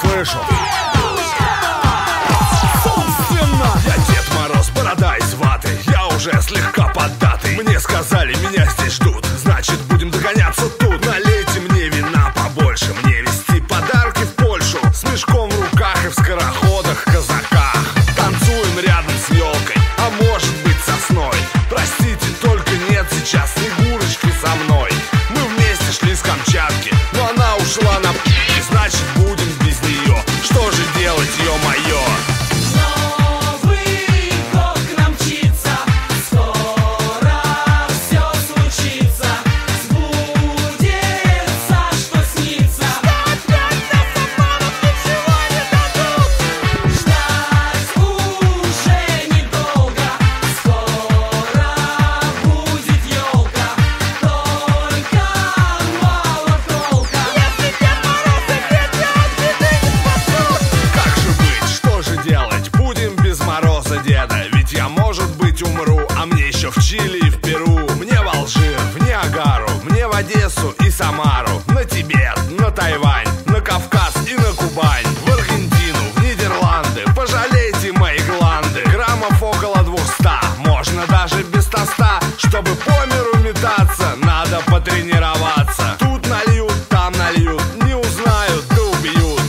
слышу. Собственно, я Дед Мороз, борода из ваты. Я уже слегка поддатый. Мне сказали, меня здесь ждут, значит будем догоняться тут. Налейте мне вина побольше, мне везти подарки в Польшу. С мешком в руках и в скороходах, казаках. Танцуем рядом с елкой, а может быть сосной. Простите, только нет сейчас Снегурочки со мной. Мы вместе шли с Камчатки, но она ушла на и значит будем без нее. Что же делать, ё-моё? Ведь я, может быть, умру, а мне еще в Чили и в Перу. Мне в Алжир, в Ниагару, мне в Одессу и Самару. На Тибет, на Тайвань, на Кавказ и на Кубань. В Аргентину, в Нидерланды, пожалейте мои гланды. Граммов около 200, можно даже без тоста. Чтобы по миру метаться, надо потренироваться. Тут нальют, там нальют, не узнают, да убьют.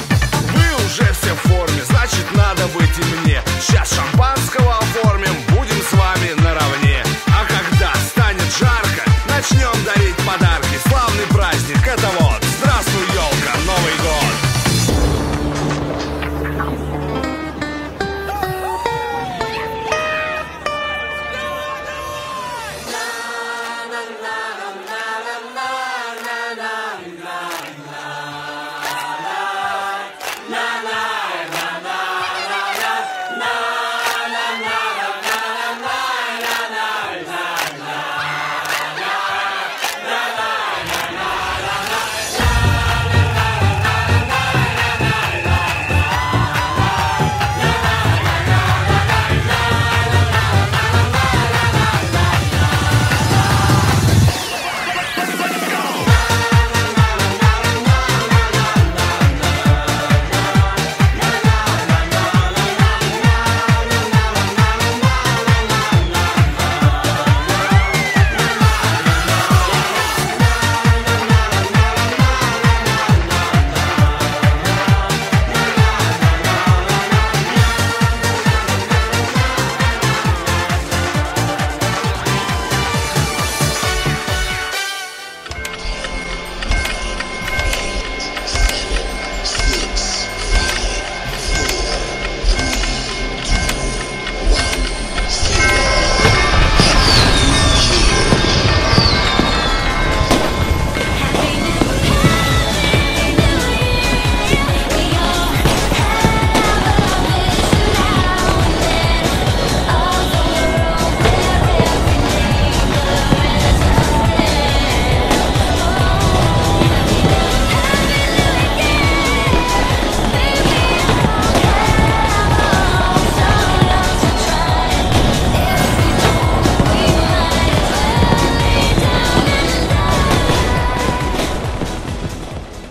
Вы уже все в форме, значит надо быть и мне. Сейчас шампанское